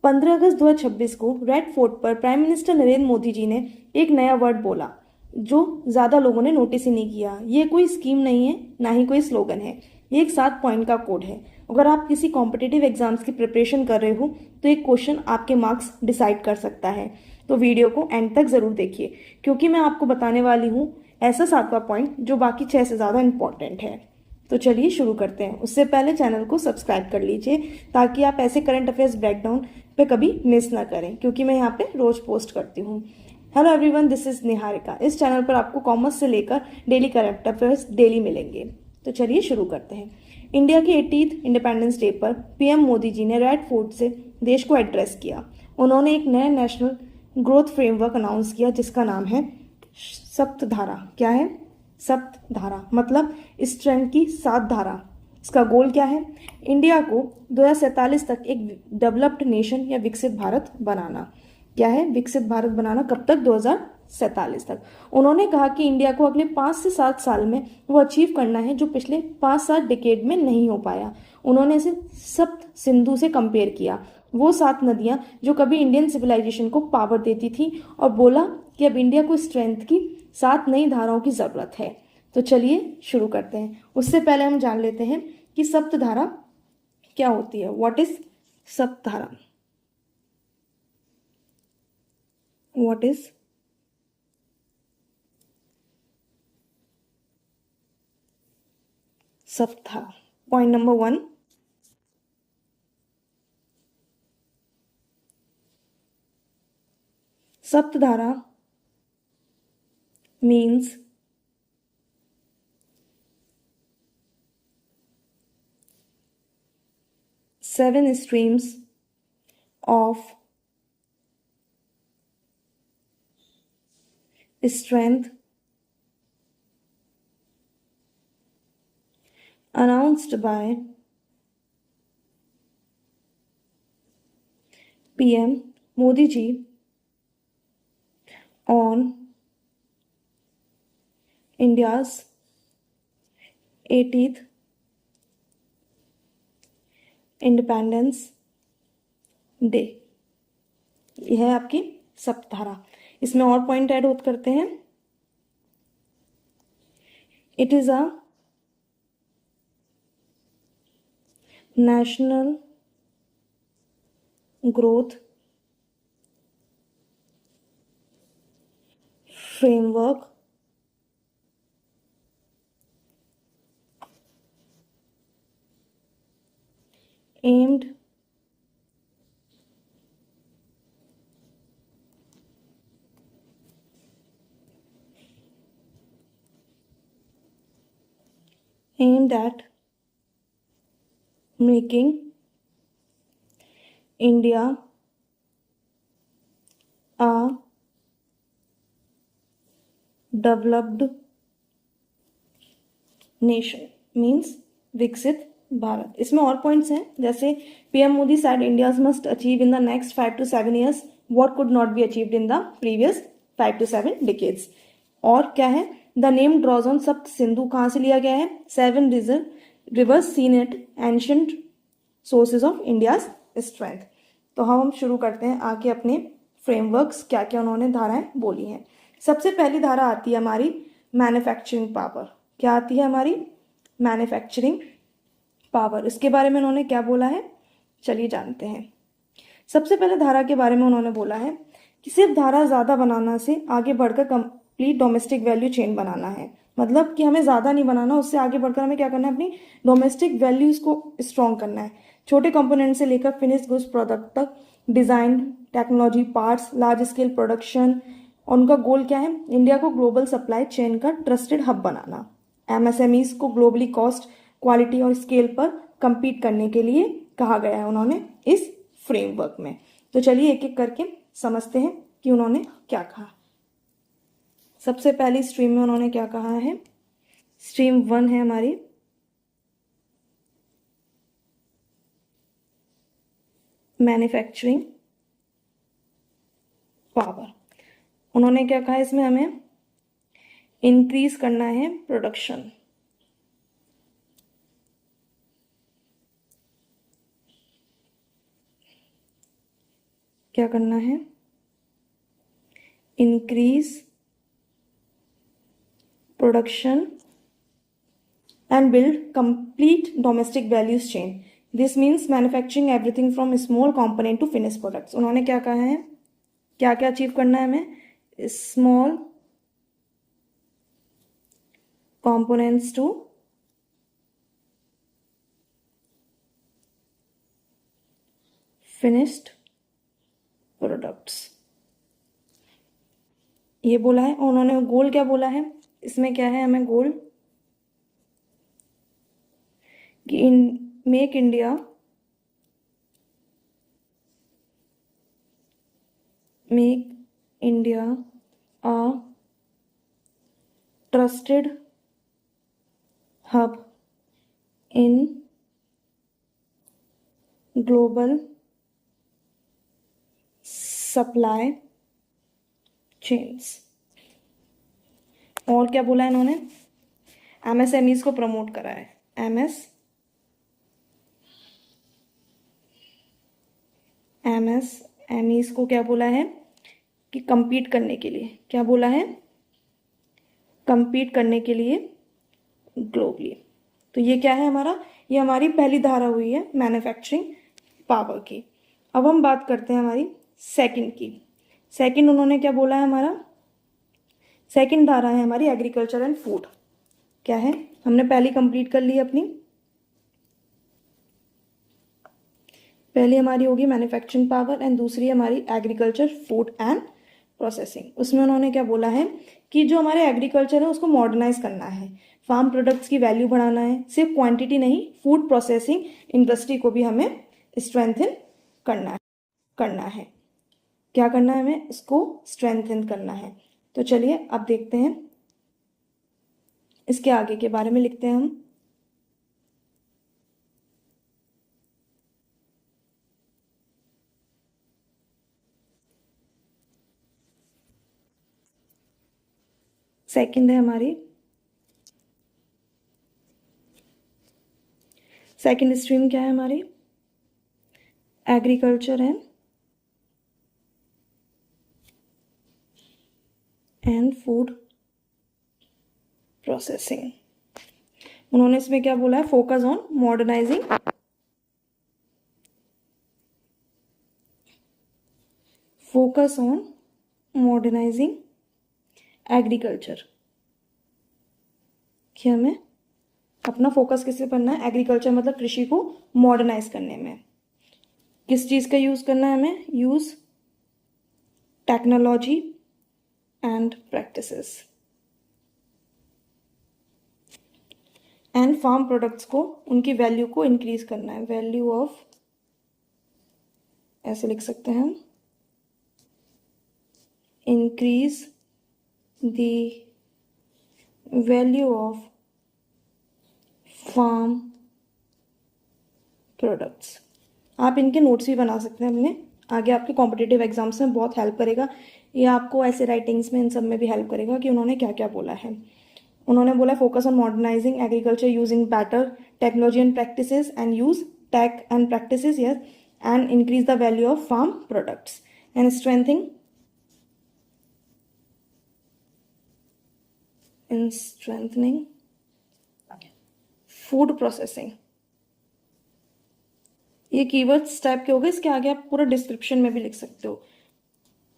15 अगस्त 2026 को red fort पर prime minister Narendra Modi ji ने एक नया वर्ड बोला जो ज़्यादा लोगों ने नोटिस ही नहीं किया। ये कोई स्कीम नहीं है, ना ही कोई स्लोगन है, ये एक 7 पॉइंट का कोड है। अगर आप किसी कॉम्पिटिटिव एग्जाम्स की प्रिपरेशन कर रहे हो तो एक क्वेश्चन आपके मार्क्स डिसाइड कर सकता है। तो वीडियो को एंड तक ज़रूर देखिए, क्योंकि मैं आपको बताने वाली हूँ ऐसा 7वां पॉइंट जो बाकी 6 से ज़्यादा इंपॉर्टेंट है। तो चलिए शुरू करते हैं। उससे पहले चैनल को सब्सक्राइब कर लीजिए ताकि आप ऐसे करंट अफेयर्स ब्रेकडाउन पे कभी मिस ना करें, क्योंकि मैं यहाँ पे रोज पोस्ट करती हूँ। Hello everyone, this is Niharika. इस चैनल पर आपको कॉमर्स से लेकर डेली करंट अफेयर्स डेली मिलेंगे। तो चलिए शुरू करते हैं। इंडिया के 80th इंडिपेंडेंस डे पर पीएम मोदी जी ने रेड फोर्ट से देश को एड्रेस किया। उन्होंने एक नया नेशनल ग्रोथ फ्रेमवर्क अनाउंस किया जिसका नाम है सप्तधारा। क्या है? सप्तधारा मतलब स्ट्रेंथ की 7 धारा। इसका गोल क्या है? इंडिया को 2047 तक एक डेवलप्ड नेशन या विकसित भारत बनाना। क्या है? विकसित भारत बनाना। कब तक? 2047 तक। उन्होंने कहा कि इंडिया को अगले 5 से 7 साल में वो अचीव करना है जो पिछले 5-7 डिकेड में नहीं हो पाया। उन्होंने इसे सप्त सिंधु से कंपेयर किया, वो 7 नदियां जो कभी इंडियन सिविलाइजेशन को पावर देती थी, और बोला कि अब इंडिया को स्ट्रेंथ की 7 नई धाराओं की जरूरत है। तो चलिए शुरू करते हैं। उससे पहले हम जान लेते हैं कि सप्तधारा क्या होती है। व्हाट इज सप्तधारा? व्हाट इज सप्तधारा? पॉइंट नंबर 1, सप्तधारा means seven streams of strength announced by PM Modi ji on India's 80th independence day. यह है आपकी सप्तधारा। इसमें और पॉइंट ऐड होत करते हैं। It is a national growth framework aimed at making India a developed nation means विकसित भारत। इसमें और पॉइंट्स हैं, जैसे PM Modi said India must achieve in the next 5 to 7 years what could not be achieved in the previous 5 to 7 decades। और क्या है? The name drawers on सप्त सिंधु कहाँ से लिया गया है? 7 rivers seen at ancient sources of India's strength. तो हम शुरू करते हैं आगे अपने फ्रेमवर्क्स, क्या क्या उन्होंने धाराएं बोली हैं। सबसे पहली धारा आती है हमारी मैन्युफैक्चरिंग पावर। क्या आती है हमारी? Manufacturing power. इसके बारे में उन्होंने क्या बोला है, चलिए जानते हैं। सबसे पहले धारा के बारे में उन्होंने बोला है कि सिर्फ धारा ज़्यादा बनाना से आगे बढ़कर कंप्लीट डोमेस्टिक वैल्यू चेन बनाना है। मतलब कि हमें ज़्यादा नहीं बनाना, उससे आगे बढ़कर हमें क्या करना है? अपनी डोमेस्टिक वैल्यूज़ को स्ट्रॉन्ग करना है। छोटे कंपोनेंट से लेकर फिनिश गुड्स प्रोडक्ट तक, design, technology, parts, large scale production. उनका गोल क्या है? इंडिया को ग्लोबल सप्लाई चेन का ट्रस्टेड हब बनाना। एमएसएमईज को ग्लोबली कॉस्ट, क्वालिटी और स्केल पर compete करने के लिए कहा गया है उन्होंने इस फ्रेमवर्क में। तो चलिए एक एक करके समझते हैं कि उन्होंने क्या कहा। सबसे पहली स्ट्रीम में उन्होंने क्या कहा है? स्ट्रीम 1 है हमारी मैन्युफैक्चरिंग पावर। उन्होंने क्या कहा? इसमें हमें इंक्रीज करना है प्रोडक्शन। क्या करना है, increase production and build complete domestic values chain. This means manufacturing everything from small component to finished products. उन्होंने क्या कहा है, क्या क्या अचीव करना है हमें, small components to finished products, ये बोला है। और उन्होंने गोल क्या बोला है, इसमें क्या है हमें गोल कि make India a trusted hub in global supply chains। और क्या बोला है इन्होंने, एमएसएमईज को प्रमोट करा है, एमएसएमईज को क्या बोला है कि compete करने के लिए, क्या बोला है, compete करने के लिए ग्लोबली। तो ये क्या है हमारा, ये हमारी पहली धारा हुई है मैन्युफैक्चरिंग पावर की। अब हम बात करते हैं हमारी सेकंड की। सेकंड उन्होंने क्या बोला है, हमारा सेकंड धारा है हमारी एग्रीकल्चर एंड फूड। क्या है, हमने पहली कंप्लीट कर ली अपनी, पहली हमारी होगी मैन्युफैक्चरिंग पावर एंड दूसरी हमारी एग्रीकल्चर फूड एंड प्रोसेसिंग। उसमें उन्होंने क्या बोला है कि जो हमारे एग्रीकल्चर है उसको मॉडर्नाइज करना है, फार्म प्रोडक्ट्स की वैल्यू बढ़ाना है, सिर्फ क्वांटिटी नहीं, फूड प्रोसेसिंग इंडस्ट्री को भी हमें स्ट्रेंथन करना है। क्या करना है हमें, इसको स्ट्रेंथन करना है। तो चलिए अब देखते हैं इसके आगे के बारे में, लिखते हैं हम। सेकंड है हमारी, सेकंड स्ट्रीम क्या है हमारी, एग्रीकल्चर एंड फूड प्रोसेसिंग। उन्होंने इसमें क्या बोला है, फोकस ऑन मॉडर्नाइजिंग एग्रीकल्चर, कि हमें अपना फोकस किस पे करना है, एग्रीकल्चर मतलब कृषि को मॉडर्नाइज करने में। किस चीज का यूज करना है हमें, use technology and practices and farm products को, उनकी वैल्यू को इंक्रीज करना है, वैल्यू ऑफ, ऐसे लिख सकते हैं हम, increase the value of farm products. आप इनके नोट्स भी बना सकते हैं अपने, आगे आपके कॉम्पिटिटिव एग्जाम्स में बहुत हेल्प करेगा। ये आपको ऐसे राइटिंग्स में इन सब में भी हेल्प करेगा कि उन्होंने क्या क्या बोला है। उन्होंने बोला focus on modernising agriculture using better technology and practices and use tech and practices, yes, and increase the value of farm products and strengthening food processing. ये कीवर्ड्स टाइप के हो गए, इसके आगे आप पूरा डिस्क्रिप्शन में भी लिख सकते हो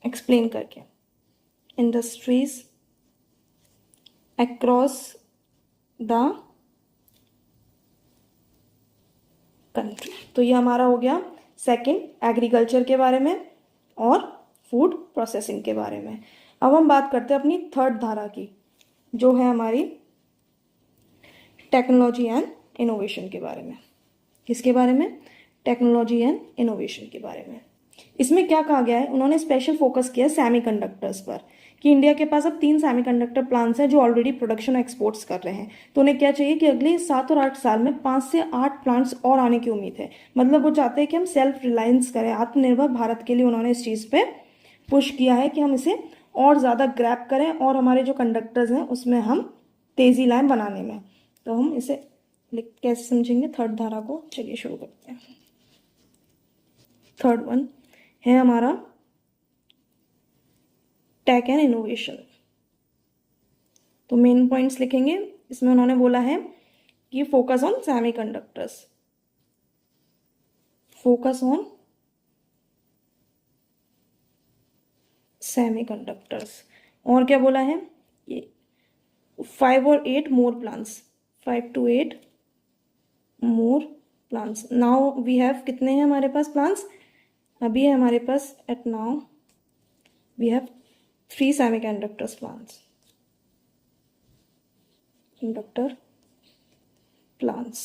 एक्सप्लेन करके। Industries across the country. तो ये हमारा हो गया सेकंड एग्रीकल्चर के बारे में और फूड प्रोसेसिंग के बारे में। अब हम बात करते हैं अपनी थर्ड धारा की, जो है हमारी टेक्नोलॉजी एंड इनोवेशन के बारे में। किसके बारे में, टेक्नोलॉजी एंड इनोवेशन के बारे में। इसमें क्या कहा गया है, उन्होंने स्पेशल फोकस किया सेमीकंडक्टर्स पर, कि इंडिया के पास अब 3 सेमीकंडक्टर प्लांट्स हैं जो ऑलरेडी प्रोडक्शन और एक्सपोर्ट्स कर रहे हैं। तो उन्हें क्या चाहिए कि अगले 7 और 8 साल में 5 से 8 प्लांट्स और आने की उम्मीद है। मतलब वो चाहते हैं कि हम सेल्फ रिलायंस करें, आत्मनिर्भर भारत के लिए उन्होंने इस चीज़ पे पुश किया है कि हम इसे और ज़्यादा ग्रैब करें और हमारे जो कंडक्टर्स हैं उसमें हम तेज़ी लाएं बनाने में। तो हम इसे कैसे समझेंगे थर्ड धारा को, चलिए शुरू करते हैं। थर्ड वन है हमारा टेक एंड इनोवेशन। तो मेन पॉइंट्स लिखेंगे। इसमें उन्होंने बोला है कि focus on semiconductors, focus on semiconductors. और क्या बोला है, 5 और 8 more plants, 5 to 8 more plants. Now we have कितने हैं हमारे पास प्लान्स, अभी है हमारे पास at now we have 3 semiconductors plants, conductor plants.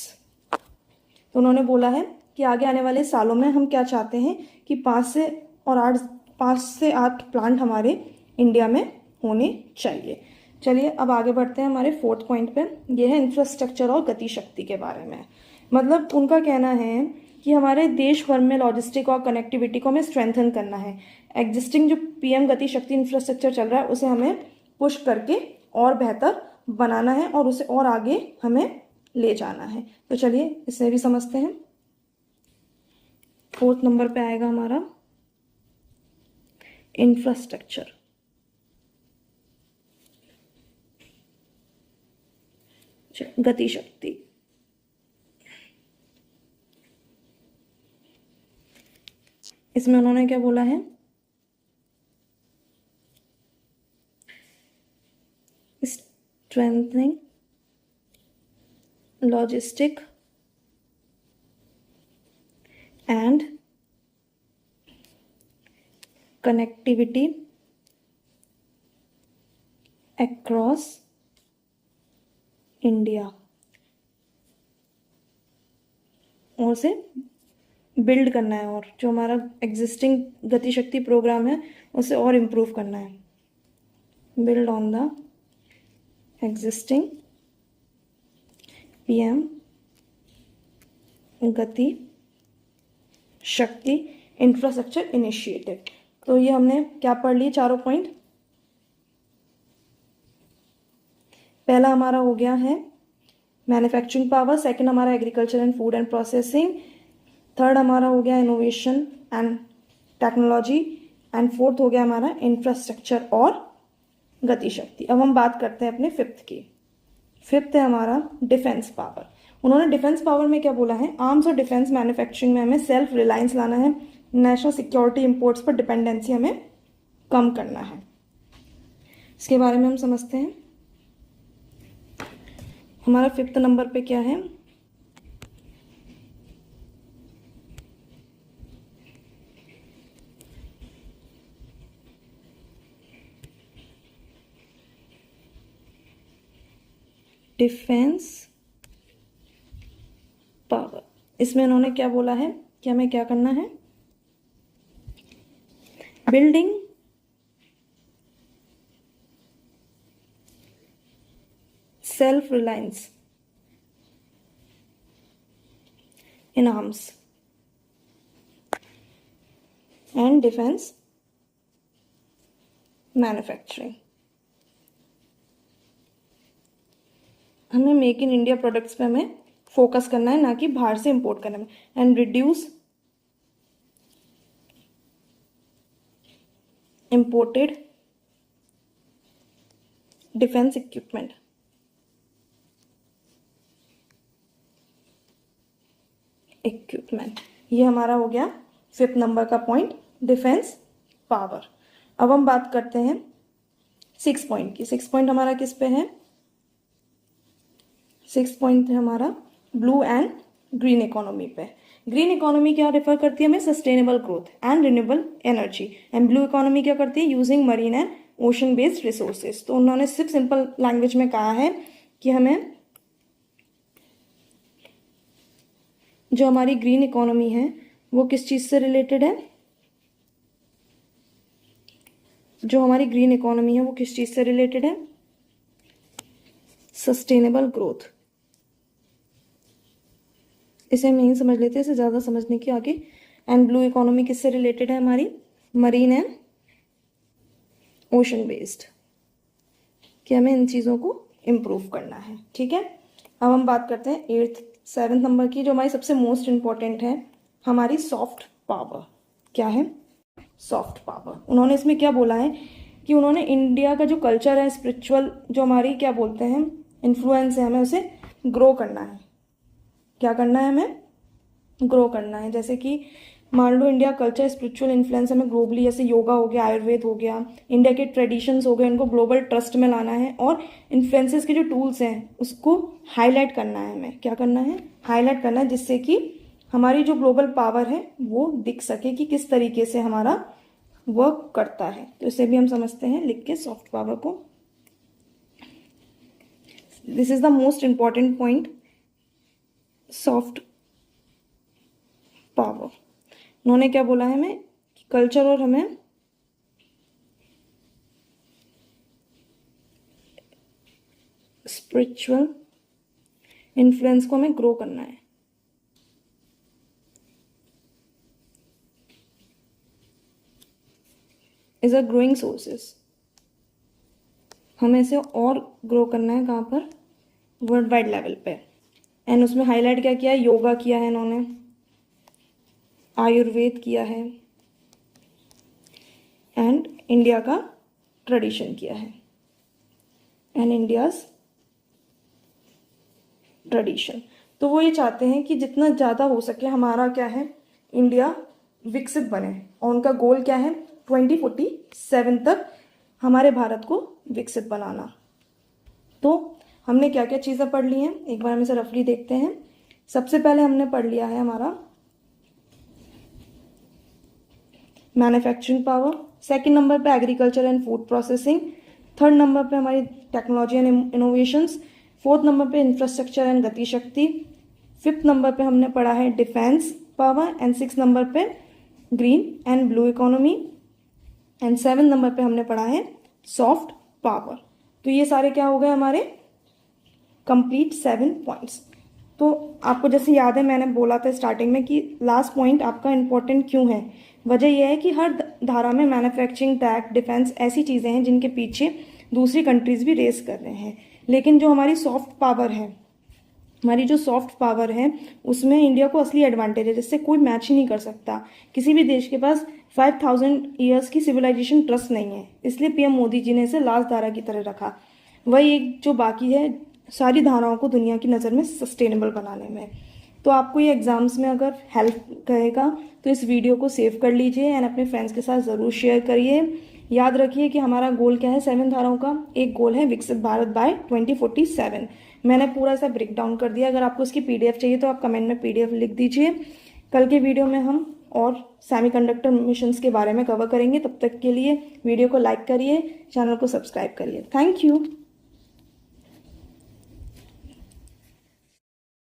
तो उन्होंने बोला है कि आगे आने वाले सालों में हम क्या चाहते हैं कि 5 से 8 प्लांट हमारे इंडिया में होने चाहिए। चलिए अब आगे बढ़ते हैं हमारे 4th पॉइंट पे। ये है इंफ्रास्ट्रक्चर और गति शक्ति के बारे में। मतलब उनका कहना है कि हमारे देश भर में लॉजिस्टिक और कनेक्टिविटी को हमें स्ट्रेंथन करना है। एग्जिस्टिंग जो पीएम गति शक्ति इंफ्रास्ट्रक्चर चल रहा है उसे हमें पुश करके और बेहतर बनाना है और उसे और आगे हमें ले जाना है। तो चलिए इसे भी समझते हैं। 4th नंबर पे आएगा हमारा इंफ्रास्ट्रक्चर। गति शक्ति, इसमें उन्होंने क्या बोला है, strengthening logistic and connectivity across India, और उसे बिल्ड करना है और जो हमारा एग्जिस्टिंग गति शक्ति प्रोग्राम है उसे और इम्प्रूव करना है। Build on the existing PM गति शक्ति इंफ्रास्ट्रक्चर इनिशिएटिव। तो ये हमने क्या पढ़ लिए, चारों पॉइंट। पहला हमारा हो गया है मैन्युफैक्चरिंग पावर, सेकंड हमारा agriculture and food and processing, third हमारा हो गया innovation and technology, and fourth हो गया हमारा इंफ्रास्ट्रक्चर और गति शक्ति। अब हम बात करते हैं अपने 5th की। 5th है हमारा डिफेंस पावर। उन्होंने डिफेंस पावर में क्या बोला है, आर्म्स और डिफेंस मैन्युफैक्चरिंग में हमें सेल्फ रिलायंस लाना है, नेशनल सिक्योरिटी इंपोर्ट्स पर डिपेंडेंसी हमें कम करना है। इसके बारे में हम समझते हैं। हमारा 5th नंबर पे क्या है, डिफेंस पावर। इसमें उन्होंने क्या बोला है कि हमें क्या करना है, building self reliance in arms and defence manufacturing. हमें मेक इन इंडिया प्रोडक्ट्स पे हमें फोकस करना है, ना कि बाहर से इंपोर्ट करने में। And reduce imported defence equipment. ये हमारा हो गया 5th नंबर का पॉइंट, डिफेंस पावर। अब हम बात करते हैं 6 पॉइंट की। 6 पॉइंट हमारा किस पे है, 6 पॉइंट है हमारा ब्लू एंड ग्रीन इकोनॉमी पे। ग्रीन इकोनॉमी क्या रेफर करती है हमें, sustainable growth and renewable energy. And blue economy क्या करती है, using marine and ocean based resources. तो उन्होंने सिर्फ सिंपल लैंग्वेज में कहा है कि हमें जो हमारी ग्रीन इकोनॉमी है वो किस चीज से रिलेटेड है, जो हमारी ग्रीन इकोनॉमी है वो किस चीज से रिलेटेड है, सस्टेनेबल ग्रोथ। इसे हम नहीं समझ लेते, इसे ज़्यादा समझने की आगे। एंड ब्लू इकोनॉमी किससे रिलेटेड है हमारी, मरीन एंड ओशन बेस्ड, कि हमें इन चीज़ों को इम्प्रूव करना है। ठीक है, अब हम बात करते हैं 7th नंबर की, जो हमारी सबसे मोस्ट इम्पॉर्टेंट है, हमारी सॉफ्ट पावर। क्या है, सॉफ्ट पावर। उन्होंने इसमें क्या बोला है कि उन्होंने इंडिया का जो कल्चर है, स्पिरिचुअल जो हमारी क्या बोलते हैं इन्फ्लुएंस है, हमें उसे ग्रो करना है। क्या करना है? हमें ग्रो करना है। जैसे कि मान लो इंडिया कल्चर स्पिरिचुअल इन्फ्लुएंस हमें ग्लोबली, जैसे योगा हो गया, आयुर्वेद हो गया, इंडिया के ट्रेडिशंस हो गए, इनको ग्लोबल ट्रस्ट में लाना है और इन्फ्लुएंसेस के जो टूल्स हैं उसको हाईलाइट करना है। हमें क्या करना है? हाईलाइट करना है, जिससे कि हमारी जो ग्लोबल पावर है वो दिख सके कि किस तरीके से हमारा वर्क करता है। तो इसे भी हम समझते हैं लिख के सॉफ्ट पावर को। This is the most important point, soft power. उन्होंने क्या बोला है हमें कि कल्चर और हमें स्पिरिचुअल इन्फ्लुएंस को हमें ग्रो करना है। इज अ ग्रोइंग सोर्सेस, हमें इसे और ग्रो करना है। कहाँ पर? वर्ल्ड वाइड लेवल पे। एंड उसमें हाईलाइट क्या किया है? योगा किया है इन्होंने, आयुर्वेद किया है एंड इंडिया का ट्रेडिशन किया है एंड इंडियाज ट्रेडिशन। तो वो ये चाहते हैं कि जितना ज़्यादा हो सके हमारा क्या है, इंडिया विकसित बने। और उनका गोल क्या है? 2047 तक हमारे भारत को विकसित बनाना। तो हमने क्या क्या चीज़ें पढ़ ली हैं, एक बार हम इसे रफली देखते हैं। सबसे पहले हमने पढ़ लिया है हमारा मैन्युफैक्चरिंग पावर, सेकंड नंबर पे agriculture and food processing, third number पे हमारी technology and innovations, fourth number पे infrastructure and Gati Shakti, fifth number पे हमने पढ़ा है defence power and six number पे green and blue economy and seven number पे हमने पढ़ा है सॉफ्ट पावर। तो ये सारे क्या हो गए हमारे कंप्लीट 7 पॉइंट्स। तो आपको जैसे याद है मैंने बोला था स्टार्टिंग में कि लास्ट पॉइंट आपका इम्पोर्टेंट क्यों है। वजह यह है कि हर धारा में मैन्युफैक्चरिंग, टैक्स, डिफेंस ऐसी चीज़ें हैं जिनके पीछे दूसरी कंट्रीज भी रेस कर रहे हैं। लेकिन जो हमारी सॉफ्ट पावर है, हमारी जो सॉफ्ट पावर है उसमें इंडिया को असली एडवांटेज है, जिससे कोई मैच ही नहीं कर सकता। किसी भी देश के पास 5000 ईयर्स की सिविलाइजेशन ट्रस्ट नहीं है, इसलिए पीएम मोदी जी ने इसे लास्ट धारा की तरह रखा। वही एक जो बाकी है सारी धाराओं को दुनिया की नज़र में सस्टेनेबल बनाने में। तो आपको ये एग्जाम्स में अगर हेल्प करेगा तो इस वीडियो को सेव कर लीजिए एंड अपने फ्रेंड्स के साथ ज़रूर शेयर करिए। याद रखिए कि हमारा गोल क्या है 7 धाराओं का, एक गोल है विकसित भारत बाय 2047। मैंने पूरा ऐसा ब्रेक डाउन कर दिया। अगर आपको इसकी पीडीएफ चाहिए तो आप कमेंट में पीडीएफ लिख दीजिए। कल के वीडियो में हम और सेमीकंडक्टर मिशंस के बारे में कवर करेंगे। तब तक के लिए वीडियो को लाइक करिए, चैनल को सब्सक्राइब करिए। Thank you.